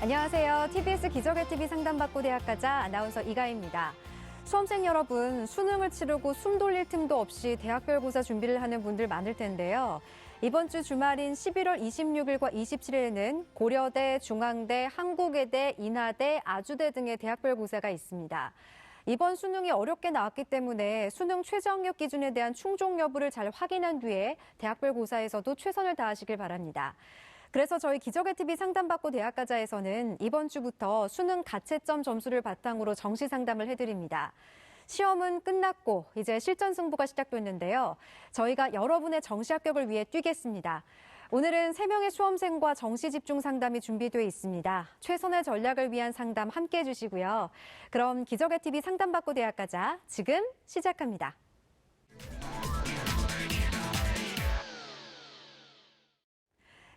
안녕하세요. TBS 기적의 TV 상담받고 대학가자 아나운서 이가희입니다. 수험생 여러분, 수능을 치르고 숨 돌릴 틈도 없이 대학별고사 준비를 하는 분들 많을 텐데요. 이번 주 주말인 11월 26일과 27일에는 고려대, 중앙대, 한국외대, 인하대, 아주대 등의 대학별고사가 있습니다. 이번 수능이 어렵게 나왔기 때문에 수능 최저학력 기준에 대한 충족 여부를 잘 확인한 뒤에 대학별고사에서도 최선을 다하시길 바랍니다. 그래서 저희 기적의 TV 상담받고 대학가자에서는 이번 주부터 수능 가채점 점수를 바탕으로 정시 상담을 해드립니다. 시험은 끝났고 이제 실전 승부가 시작됐는데요. 저희가 여러분의 정시 합격을 위해 뛰겠습니다. 오늘은 3명의 수험생과 정시 집중 상담이 준비되어 있습니다. 최선의 전략을 위한 상담 함께해 주시고요. 그럼 기적의 TV 상담받고 대학가자 지금 시작합니다.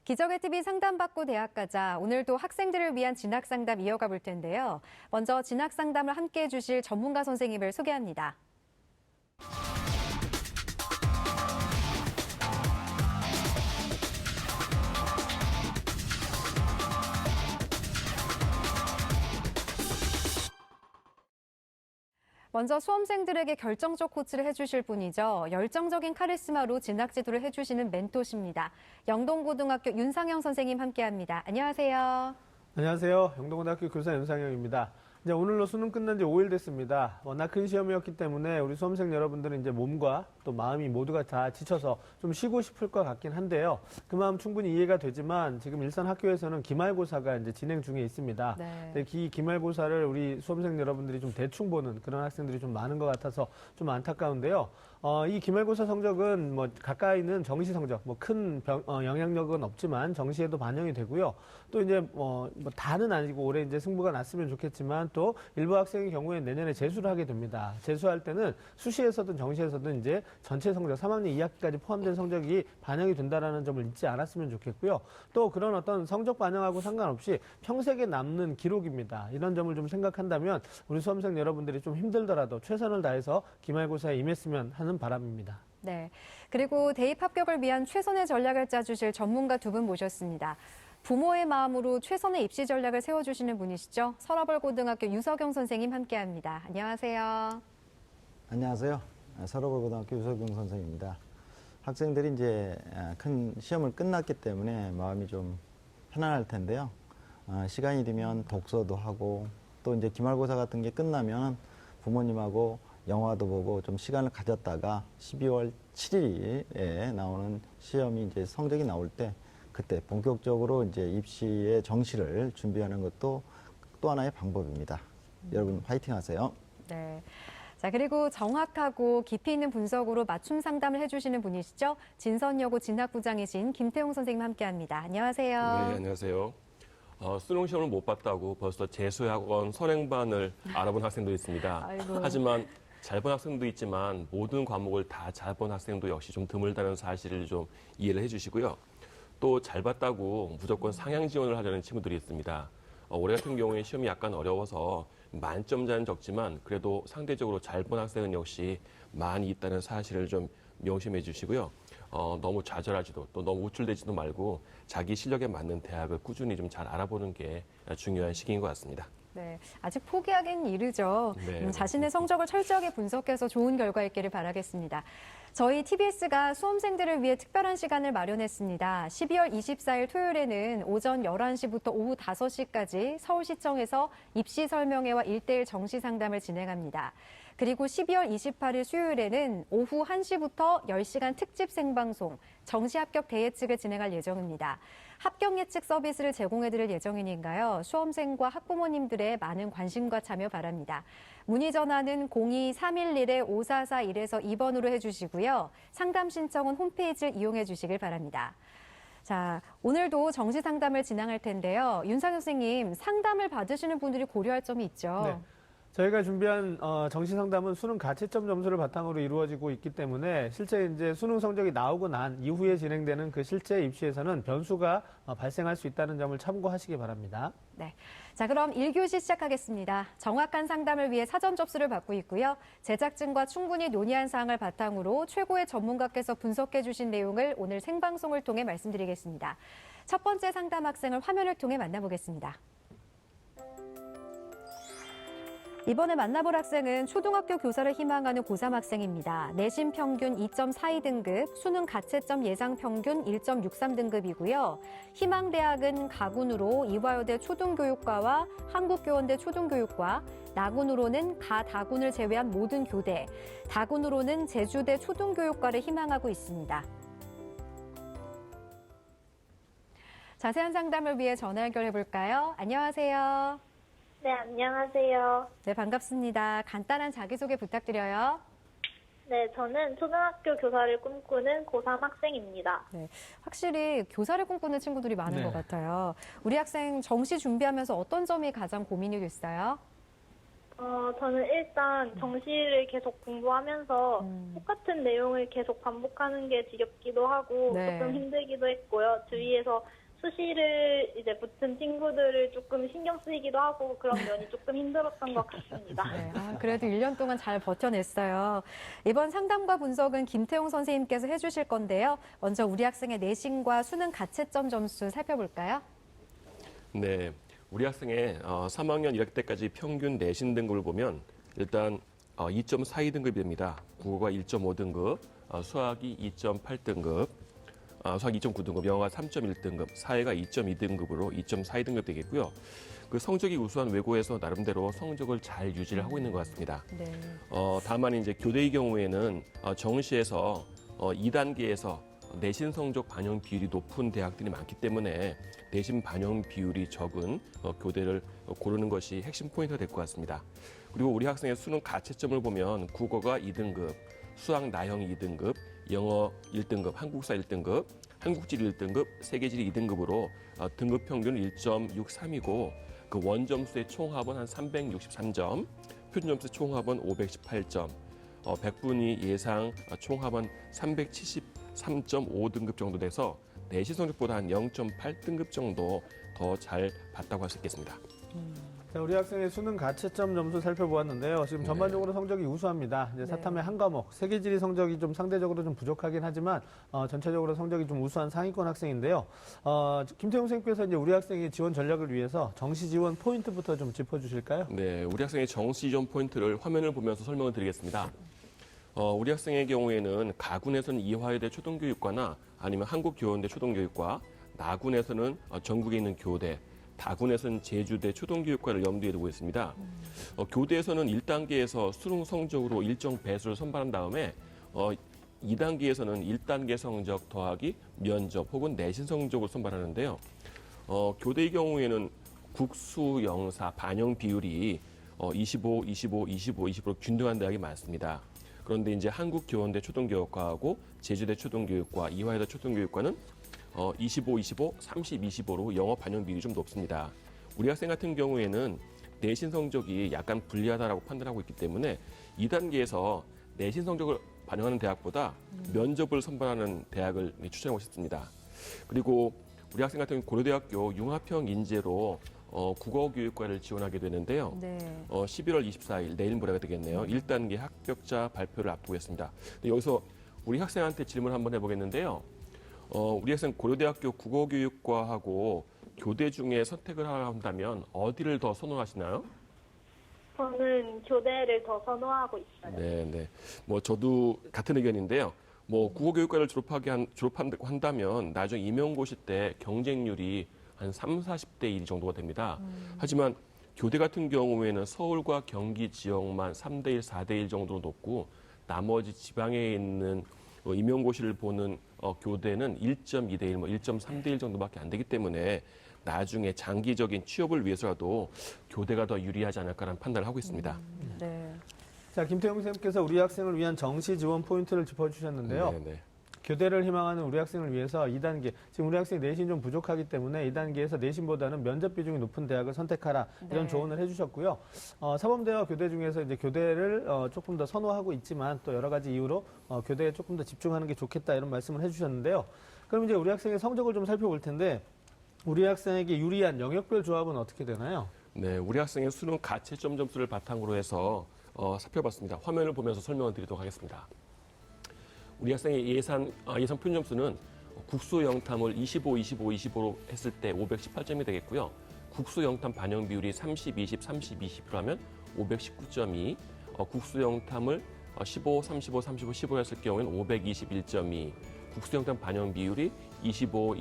기적의 TV 상담받고 대학가자, 오늘도 학생들을 위한 진학상담 이어가 볼 텐데요. 먼저 진학상담을 함께해 주실 전문가 선생님을 소개합니다. 먼저 수험생들에게 결정적 코치를 해주실 분이죠. 열정적인 카리스마로 진학 지도를 해주시는 멘토십니다. 영동고등학교 윤상영 선생님 함께합니다. 안녕하세요. 안녕하세요. 영동고등학교 교사 윤상영입니다. 이제 오늘로 수능 끝난 지 5일 됐습니다. 워낙 큰 시험이었기 때문에 우리 수험생 여러분들은 이제 몸과 또 마음이 모두가 다 지쳐서 좀 쉬고 싶을 것 같긴 한데요. 그 마음 충분히 이해가 되지만 지금 일선 학교에서는 기말고사가 이제 진행 중에 있습니다. 네. 이 기말고사를 우리 수험생 여러분들이 좀 대충 보는 그런 학생들이 좀 많은 것 같아서 좀 안타까운데요. 이 기말고사 성적은 뭐 가까이는 정시 성적, 뭐 큰 영향력은 없지만 정시에도 반영이 되고요. 또 이제 뭐 다는 아니고 올해 이제 승부가 났으면 좋겠지만 또 일부 학생의 경우에 내년에 재수를 하게 됩니다. 재수할 때는 수시에서든 정시에서든 이제 전체 성적 3학년 2학기까지 포함된 성적이 반영이 된다라는 점을 잊지 않았으면 좋겠고요. 또 그런 어떤 성적 반영하고 상관없이 평생에 남는 기록입니다. 이런 점을 좀 생각한다면 우리 수험생 여러분들이 좀 힘들더라도 최선을 다해서 기말고사에 임했으면 하는 바람입니다. 네. 그리고 대입 합격을 위한 최선의 전략을 짜주실 전문가 두 분 모셨습니다. 부모의 마음으로 최선의 입시 전략을 세워주시는 분이시죠. 서러벌고등학교 유석영 선생님 함께합니다. 안녕하세요. 안녕하세요. 서러벌고등학교 유석영 선생입니다. 학생들이 이제 큰 시험을 끝났기 때문에 마음이 좀 편안할 텐데요. 시간이 되면 독서도 하고 또 이제 기말고사 같은 게 끝나면 부모님하고 영화도 보고 좀 시간을 가졌다가 12월 7일에 나오는 시험이 이제 성적이 나올 때 그때 본격적으로 이제 입시의 정시를 준비하는 것도 또 하나의 방법입니다. 여러분 화이팅 하세요. 네. 자, 그리고 정확하고 깊이 있는 분석으로 맞춤 상담을 해주시는 분이시죠. 진선여고 진학부장이신 김태용 선생님 함께합니다. 안녕하세요. 네, 안녕하세요. 수능 시험을 못 봤다고 벌써 재수학원 선행반을 알아본 학생도 있습니다. 아이고. 하지만 잘 본 학생도 있지만 모든 과목을 다 잘 본 학생도 역시 좀 드물다는 사실을 좀 이해를 해주시고요. 또 잘 봤다고 무조건 상향 지원을 하려는 친구들이 있습니다. 올해 같은 경우에 시험이 약간 어려워서 만점자는 적지만 그래도 상대적으로 잘 본 학생은 역시 많이 있다는 사실을 좀 명심해 주시고요. 너무 좌절하지도 또 너무 우쭐대지도 말고 자기 실력에 맞는 대학을 꾸준히 좀 잘 알아보는 게 중요한 시기인 것 같습니다. 네, 아직 포기하긴 이르죠. 네. 자신의 성적을 철저하게 분석해서 좋은 결과 있기를 바라겠습니다. 저희 TBS가 수험생들을 위해 특별한 시간을 마련했습니다. 12월 24일 토요일에는 오전 11시부터 오후 5시까지 서울시청에서 입시 설명회와 1:1 정시 상담을 진행합니다. 그리고 12월 28일 수요일에는 오후 1시부터 10시간 특집 생방송, 정시 합격 대예측을 진행할 예정입니다. 합격 예측 서비스를 제공해드릴 예정이니까요. 수험생과 학부모님들의 많은 관심과 참여 바랍니다. 문의 전화는 02-311-5441에서 2번으로 해주시고요. 상담 신청은 홈페이지를 이용해 주시길 바랍니다. 자, 오늘도 정시 상담을 진행할 텐데요. 윤상현 선생님, 상담을 받으시는 분들이 고려할 점이 있죠. 네. 저희가 준비한 정시 상담은 수능 가채점 점수를 바탕으로 이루어지고 있기 때문에 실제 이제 수능 성적이 나오고 난 이후에 진행되는 그 실제 입시에서는 변수가 발생할 수 있다는 점을 참고하시기 바랍니다. 네. 자, 그럼 1교시 시작하겠습니다. 정확한 상담을 위해 사전 접수를 받고 있고요. 제작진과 충분히 논의한 사항을 바탕으로 최고의 전문가께서 분석해 주신 내용을 오늘 생방송을 통해 말씀드리겠습니다. 첫 번째 상담 학생을 화면을 통해 만나보겠습니다. 이번에 만나볼 학생은 초등학교 교사를 희망하는 고3 학생입니다. 내신 평균 2.42등급, 수능 가채점 예상 평균 1.63등급이고요. 희망 대학은 가군으로 이화여대 초등교육과와 한국교원대 초등교육과, 나군으로는 가다군을 제외한 모든 교대, 다군으로는 제주대 초등교육과를 희망하고 있습니다. 자세한 상담을 위해 전화 연결해 볼까요? 안녕하세요. 네, 안녕하세요. 네, 반갑습니다. 간단한 자기소개 부탁드려요. 네, 저는 초등학교 교사를 꿈꾸는 고3 학생입니다. 네, 확실히 교사를 꿈꾸는 친구들이 많은 네. 것 같아요. 우리 학생 정시 준비하면서 어떤 점이 가장 고민이 됐어요? 저는 일단 정시를 계속 공부하면서 음. 똑같은 내용을 계속 반복하는 게 지겹기도 하고 네. 조금 힘들기도 했고요. 주위에서 수시를 이제 붙은 친구들을 조금 신경 쓰이기도 하고 그런 면이 조금 힘들었던 것 같습니다. 네, 그래도 1년 동안 잘 버텨냈어요. 이번 상담과 분석은 김태용 선생님께서 해주실 건데요. 먼저 우리 학생의 내신과 수능 가채점 점수 살펴볼까요? 네, 우리 학생의 3학년 1학기 때까지 평균 내신 등급을 보면 일단 2.42등급이 됩니다. 국어가 1.5등급, 수학이 2.8등급, 수학 2.9등급, 영어가 3.1등급, 사회가 2.2등급으로 2.42등급 되겠고요. 그 성적이 우수한 외고에서 나름대로 성적을 잘 유지를 하고 있는 것 같습니다. 네. 다만 이제 교대의 경우에는 정시에서 2단계에서 내신 성적 반영 비율이 높은 대학들이 많기 때문에 내신 반영 비율이 적은 교대를 고르는 것이 핵심 포인트가 될 것 같습니다. 그리고 우리 학생의 수능 가채점을 보면 국어가 2등급, 수학 나형 2등급, 영어 1등급, 한국사 1등급, 한국지 1등급, 세계지리 2등급으로 등급 평균 1.63이고 그 원점수의 총합은 한 363점, 표준점수 총합은 518점, 100분위 예상 총합은 373.5등급 정도 돼서 내신 성적보다 한 0.8등급 정도 더 잘 봤다고 할 수 있겠습니다. 자, 우리 학생의 수능 가채점 점수 살펴보았는데요. 지금 전반적으로 성적이 우수합니다. 이제 네. 사탐의 한 과목, 세계지리 성적이 좀 상대적으로 좀 부족하긴 하지만 전체적으로 성적이 좀 우수한 상위권 학생인데요. 김태용 선생님께서 이제 우리 학생의 지원 전략을 위해서 정시 지원 포인트부터 좀 짚어주실까요? 네, 우리 학생의 정시 지원 포인트를 화면을 보면서 설명을 드리겠습니다. 우리 학생의 경우에는 가군에서는 이화여대 초등교육과나 아니면 한국교원대 초등교육과, 나군에서는 전국에 있는 교대, 다군에서는 제주대 초등교육과를 염두에 두고 있습니다. 교대에서는 1단계에서 수능 성적으로 일정 배수를 선발한 다음에 2단계에서는 1단계 성적 더하기 면접 혹은 내신 성적을 선발하는데요. 교대의 경우에는 국수, 영사, 반영 비율이 25, 25, 25, 20으로 균등한 대학이 많습니다. 그런데 이제 한국교원대 초등교육과하고 제주대 초등교육과, 이화여대 초등교육과는 25, 25, 30, 25로 영어 반영 비율이 좀 높습니다. 우리 학생 같은 경우에는 내신 성적이 약간 불리하다라고 판단하고 있기 때문에 2단계에서 내신 성적을 반영하는 대학보다 면접을 선발하는 대학을 추천하고 싶습니다. 그리고 우리 학생 같은 경우 고려대학교 융합형 인재로 국어교육과를 지원하게 되는데요. 네. 11월 24일 내일 모레가 되겠네요. 1단계 합격자 발표를 앞두고 있습니다. 여기서 우리 학생한테 질문 한번 해보겠는데요. 우리 학생 고려대학교 국어교육과하고 교대 중에 선택을 하라 한다면 어디를 더 선호하시나요? 저는 교대를 더 선호하고 있어요. 네. 뭐 저도 같은 의견인데요. 뭐 국어교육과를 졸업한다면 나중에 임용고시 때 경쟁률이 한 30, 40대 1 정도가 됩니다. 하지만 교대 같은 경우에는 서울과 경기 지역만 3대 1, 4대 1 정도로 높고 나머지 지방에 있는 임용고시를 보는 교대는 1.2대 1, 1.3대 1 정도밖에 안 되기 때문에 나중에 장기적인 취업을 위해서라도 교대가 더 유리하지 않을까라는 판단을 하고 있습니다. 네. 자, 김태용 선생님께서 우리 학생을 위한 정시 지원 포인트를 짚어주셨는데요. 네. 교대를 희망하는 우리 학생을 위해서 2단계, 지금 우리 학생이 내신이 좀 부족하기 때문에 2단계에서 내신보다는 면접 비중이 높은 대학을 선택하라 이런 네. 조언을 해주셨고요. 사범대와 교대 중에서 이제 교대를 조금 더 선호하고 있지만 또 여러 가지 이유로 교대에 조금 더 집중하는 게 좋겠다 이런 말씀을 해주셨는데요. 그럼 이제 우리 학생의 성적을 좀 살펴볼 텐데 우리 학생에게 유리한 영역별 조합은 어떻게 되나요? 네, 우리 학생의 수능 가채점 점수를 바탕으로 해서 살펴봤습니다. 화면을 보면서 설명을 드리도록 하겠습니다. 우리 학생의 예상 표준 점수는 국수 영탐을 25, 25, 25로 했을 때 518점이 되겠고요. 국수 영탐 반영 비율이 30, 20, 30, 20%라면 519점이, 국수 영탐을 15, 35, 35, 15 했을 경우에는 521점이, 국수 영탐 반영 비율이 25,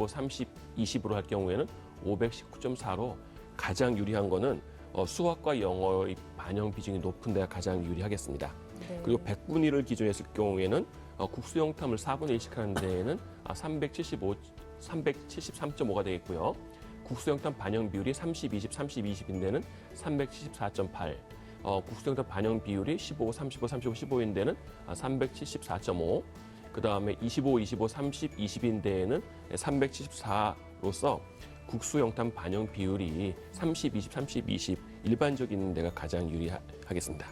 30, 20으로 할 경우에는 519.4로 가장 유리한 거는 수학과 영어의 반영 비중이 높은 데가 가장 유리하겠습니다. 네. 그리고 100분위 1을 기준했을 경우에는 국수 영탐을 4분의 1씩 하는 데에는 373.5가 되겠고요. 국수 영탐 반영 비율이 30, 20, 30, 20인 데는 374.8. 국수 영탐 반영 비율이 15, 35, 35, 15인 데는 374.5. 그다음에 25, 25, 30, 20인 데에는 374로서 국수 영탐 반영 비율이 30, 20, 30, 20 일반적인 데가 가장 유리하겠습니다.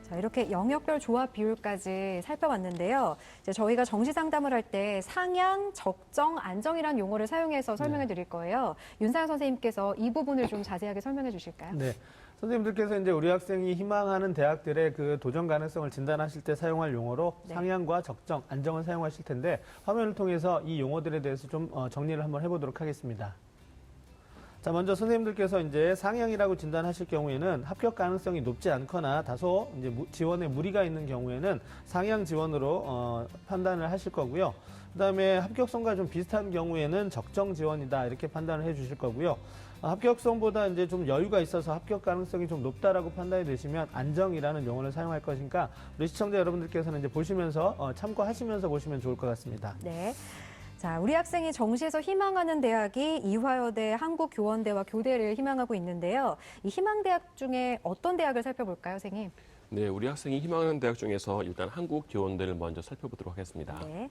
자, 이렇게 영역별 조합 비율까지 살펴봤는데요. 이제 저희가 정시 상담을 할 때 상향, 적정, 안정이라는 용어를 사용해서 설명해 드릴 거예요. 윤상현 선생님께서 이 부분을 좀 자세하게 설명해 주실까요? 네. 선생님들께서 이제 우리 학생이 희망하는 대학들의 그 도전 가능성을 진단하실 때 사용할 용어로 네. 상향과 적정, 안정을 사용하실 텐데 화면을 통해서 이 용어들에 대해서 좀 정리를 한번 해보도록 하겠습니다. 자, 먼저 선생님들께서 이제 상향이라고 진단하실 경우에는 합격 가능성이 높지 않거나 다소 이제 지원에 무리가 있는 경우에는 상향 지원으로 판단을 하실 거고요. 그다음에 합격성과 좀 비슷한 경우에는 적정 지원이다 이렇게 판단을 해주실 거고요. 합격성보다 이제 좀 여유가 있어서 합격 가능성이 좀 높다라고 판단이 되시면 안정이라는 용어를 사용할 것이니까 우리 시청자 여러분들께서는 이제 보시면서 참고하시면서 보시면 좋을 것 같습니다. 네. 자, 우리 학생이 정시에서 희망하는 대학이 이화여대, 한국교원대와 교대를 희망하고 있는데요. 이 희망대학 중에 어떤 대학을 살펴볼까요, 선생님? 네, 우리 학생이 희망하는 대학 중에서 일단 한국교원대를 먼저 살펴보도록 하겠습니다. 네.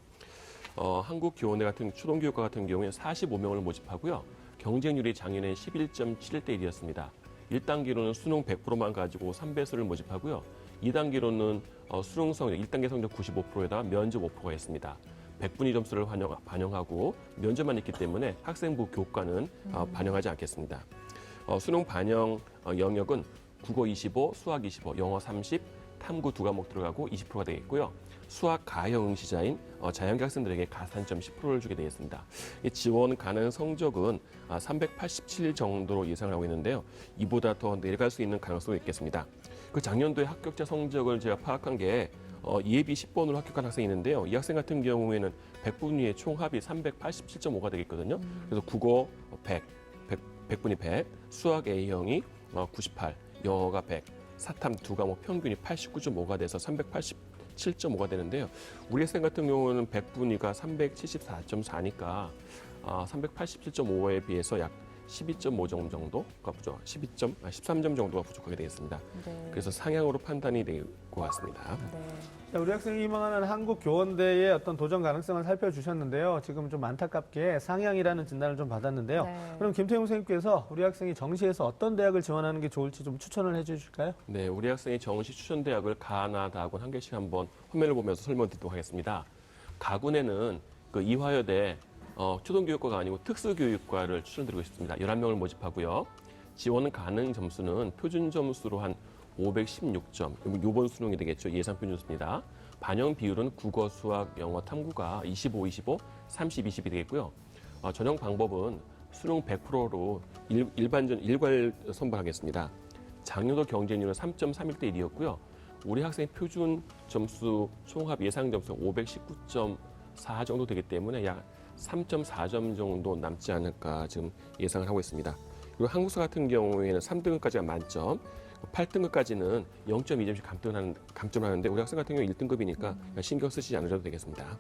한국교원대 같은 초등교육과 같은 경우에 45명을 모집하고요. 경쟁률이 작년에 11.71대 1이었습니다. 1단계로는 수능 100%만 가지고 3배수를 모집하고요. 2단계로는 수능 성적 1단계 성적 95%에다가 면접 5%가 있습니다. 100분위 점수를 반영하고 면접만 있기 때문에 학생부 교과는 반영하지 않겠습니다. 수능 반영 영역은 국어 25, 수학 25, 영어 30, 탐구 2과목 들어가고 20%가 되겠고요. 수학 가형 응시자인 자연계 학생들에게 가산점 10%를 주게 되겠습니다. 지원 가능 성적은 387 정도로 예상을 하고 있는데요. 이보다 더 내려갈 수 있는 가능성이 있겠습니다. 그 작년도에 합격자 성적을 제가 파악한 게 예비 10번으로 합격한 학생이 있는데요. 이 학생 같은 경우에는 100분위의 총합이 387.5가 되겠거든요. 그래서 국어 100분위 100, 수학 A형이 98, 영어가 100, 사탐 2과목 평균이 89.5가 돼서 387.5가 되는데요. 우리 학생 같은 경우는 100분위가 374.4니까 387.5에 비해서 약 12.5점 정도가 부족, 13점 정도가 부족하게 되겠습니다. 네. 그래서 상향으로 판단이 될 것 같습니다. 네. 자, 우리 학생이 희망하는 한국교원대의 어떤 도전 가능성을 살펴주셨는데요. 지금 좀 안타깝게 상향이라는 진단을 좀 받았는데요. 네. 그럼 김태용 선생님께서 우리 학생이 정시에서 어떤 대학을 지원하는 게 좋을지 좀 추천을 해주실까요? 네, 우리 학생이 정시 추천 대학을 가나 다군 한 개씩 한번 화면을 보면서 설명드리도록 하겠습니다. 가군에는 그 이화여대 초등교육과가 아니고 특수교육과를 추천드리고 있습니다. 11명을 모집하고요. 지원 가능 점수는 표준 점수로 한 516점, 요번 수능이 되겠죠. 예상 표준수입니다. 반영 비율은 국어, 수학, 영어, 탐구가 25, 25, 30, 20이 되겠고요. 전형 방법은 수능 100%로 일괄 선발하겠습니다. 작년도 경쟁률은 3.31대 1이었고요. 우리 학생 표준 점수 총합 예상 점수가 519.4 정도 되기 때문에 약 3.4점 정도 남지 않을까 지금 예상을 하고 있습니다. 그리고 한국사 같은 경우에는 3등급까지가 만점, 8등급까지는 0.2점씩 감점을 하는데 우리 학생 같은 경우 1등급이니까 신경 쓰시지 않으셔도 되겠습니다.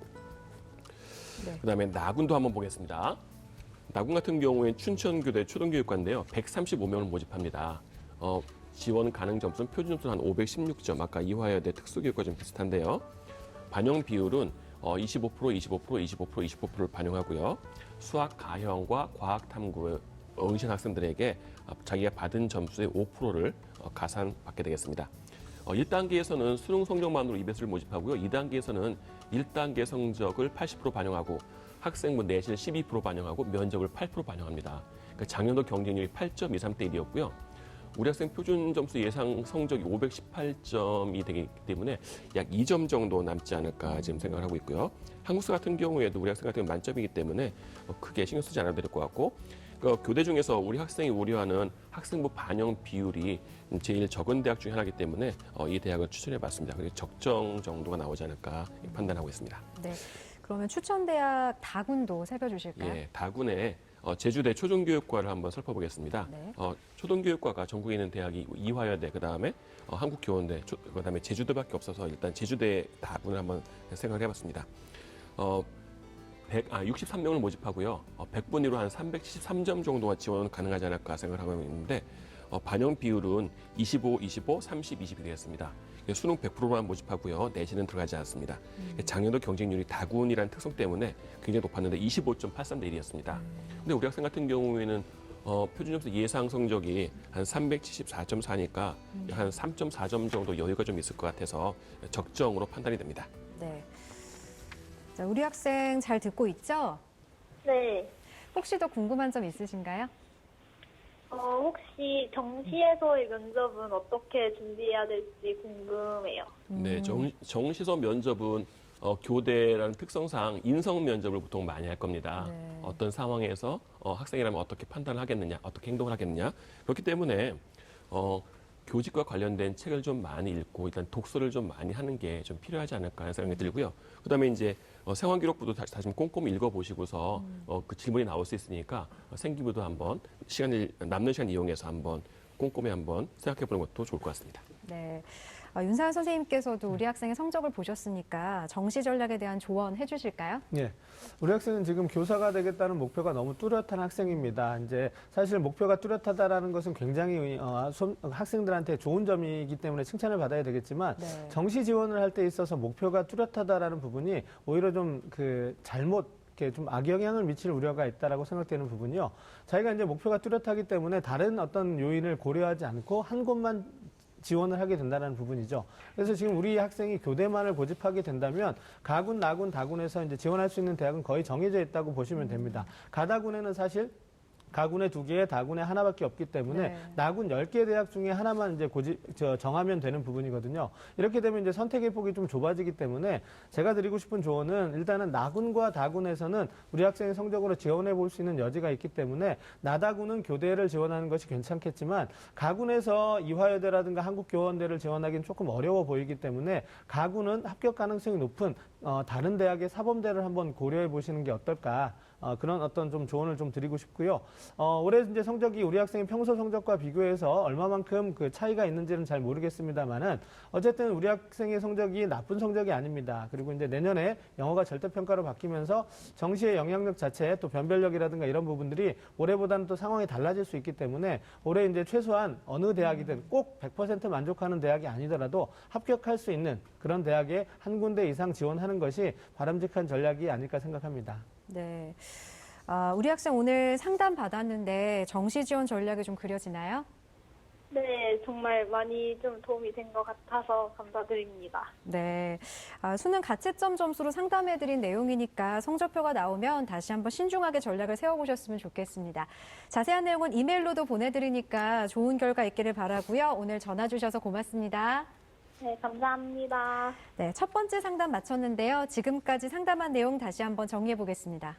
네. 그다음에 나군도 한번 보겠습니다. 나군 같은 경우에는 춘천교대 초등교육과인데요. 135명을 모집합니다. 지원 가능 점수는 표준 점수는 한 516점, 아까 이화여대 특수교육과 좀 비슷한데요. 반영 비율은 25%, 25%, 25%, 25%를 반영하고요. 수학 가형과 과학 탐구에 응시한 학생들에게 자기가 받은 점수의 5%를 가산받게 되겠습니다. 1단계에서는 수능 성적만으로 2배수를 모집하고요. 2단계에서는 1단계 성적을 80% 반영하고 학생부 내신을 12% 반영하고 면접을 8% 반영합니다. 그러니까 작년도 경쟁률이 8.23대 1이었고요. 우리 학생 표준 점수 예상 성적이 518점이 되기 때문에 약 2점 정도 남지 않을까 지금 생각을 하고 있고요. 한국사 같은 경우에도 우리 학생 같은 경우 만점이기 때문에 크게 신경 쓰지 않아도 될 것 같고 그 교대 중에서 우리 학생이 우려하는 학생부 반영 비율이 제일 적은 대학 중에 하나이기 때문에 이 대학을 추천해봤습니다. 그리고 적정 정도가 나오지 않을까 판단하고 있습니다. 네. 그러면 추천대학 다군도 살펴주실까요? 예, 다군의 제주대 초등교육과를 한번 살펴보겠습니다. 네. 초등교육과가 전국에 있는 대학이 이화여대, 그다음에 한국교원대, 그다음에 제주도밖에 없어서 일단 제주대 다군을 한번 생각을 해봤습니다. 63명을 모집하고요. 100분위로 한 373점 정도가 지원 가능하지 않을까 생각을 하고 있는데 반영 비율은 25, 25, 30, 20이 되겠습니다. 수능 100%만 모집하고요. 내신은 들어가지 않습니다. 작년도 경쟁률이 다군이라는 특성 때문에 굉장히 높았는데 25.83대 1이었습니다. 근데 우리 학생 같은 경우에는 표준점수 예상 성적이 한 374.4니까 한 3.4점 정도 여유가 좀 있을 것 같아서 적정으로 판단이 됩니다. 네. 자, 우리 학생 잘 듣고 있죠? 네. 혹시 더 궁금한 점 있으신가요? 혹시 정시에서의 면접은 어떻게 준비해야 될지 궁금해요. 네, 정시서 면접은 교대라는 특성상 인성 면접을 보통 많이 할 겁니다. 네. 어떤 상황에서 학생이라면 어떻게 판단을 하겠느냐, 어떻게 행동을 하겠느냐. 그렇기 때문에 교직과 관련된 책을 좀 많이 읽고 일단 독서를 좀 많이 하는 게 좀 필요하지 않을까 하는 생각이 들고요. 그다음에 이제 생활기록부도 다시 좀 꼼꼼히 읽어보시고서 그 질문이 나올 수 있으니까 생기부도 한번 남는 시간 이용해서 한번 꼼꼼히 한번 생각해보는 것도 좋을 것 같습니다. 네. 윤상현 선생님께서도 우리 학생의 성적을 보셨으니까 정시 전략에 대한 조언 해주실까요? 예. 우리 학생은 지금 교사가 되겠다는 목표가 너무 뚜렷한 학생입니다. 이제 사실 목표가 뚜렷하다라는 것은 굉장히 학생들한테 좋은 점이기 때문에 칭찬을 받아야 되겠지만 네. 정시 지원을 할 때 있어서 목표가 뚜렷하다라는 부분이 오히려 좀 잘못 이렇게 좀 악영향을 미칠 우려가 있다라고 생각되는 부분이요. 자기가 이제 목표가 뚜렷하기 때문에 다른 어떤 요인을 고려하지 않고 한 곳만 지원을 하게 된다는 부분이죠. 그래서 지금 우리 학생이 교대만을 고집하게 된다면 가군, 나군, 다군에서 이제 지원할 수 있는 대학은 거의 정해져 있다고 보시면 됩니다. 가다군에는 사실 가군에 2개, 다군에 하나밖에 없기 때문에 네. 나군 10개 대학 중에 하나만 이제 정하면 되는 부분이거든요. 이렇게 되면 이제 선택의 폭이 좀 좁아지기 때문에 제가 드리고 싶은 조언은 일단은 나군과 다군에서는 우리 학생의 성적으로 지원해 볼 수 있는 여지가 있기 때문에 나다군은 교대를 지원하는 것이 괜찮겠지만 가군에서 이화여대라든가 한국교원대를 지원하기는 조금 어려워 보이기 때문에 가군은 합격 가능성이 높은 다른 대학의 사범대를 한번 고려해 보시는 게 어떨까. 그런 어떤 좀 조언을 좀 드리고 싶고요. 올해 이제 성적이 우리 학생의 평소 성적과 비교해서 얼마만큼 그 차이가 있는지는 잘 모르겠습니다만은 어쨌든 우리 학생의 성적이 나쁜 성적이 아닙니다. 그리고 이제 내년에 영어가 절대평가로 바뀌면서 정시의 영향력 자체 또 변별력이라든가 이런 부분들이 올해보다는 또 상황이 달라질 수 있기 때문에 올해 이제 최소한 어느 대학이든 꼭 100% 만족하는 대학이 아니더라도 합격할 수 있는 그런 대학에 한 군데 이상 지원하는 것이 바람직한 전략이 아닐까 생각합니다. 네. 우리 학생 오늘 상담 받았는데 정시 지원 전략이 좀 그려지나요? 네, 정말 많이 좀 도움이 된 것 같아서 감사드립니다. 네. 수능 가채점 점수로 상담해드린 내용이니까 성적표가 나오면 다시 한번 신중하게 전략을 세워보셨으면 좋겠습니다. 자세한 내용은 이메일로도 보내드리니까 좋은 결과 있기를 바라고요. 오늘 전화 주셔서 고맙습니다. 네, 감사합니다. 네, 첫 번째 상담 마쳤는데요. 지금까지 상담한 내용 다시 한번 정리해 보겠습니다.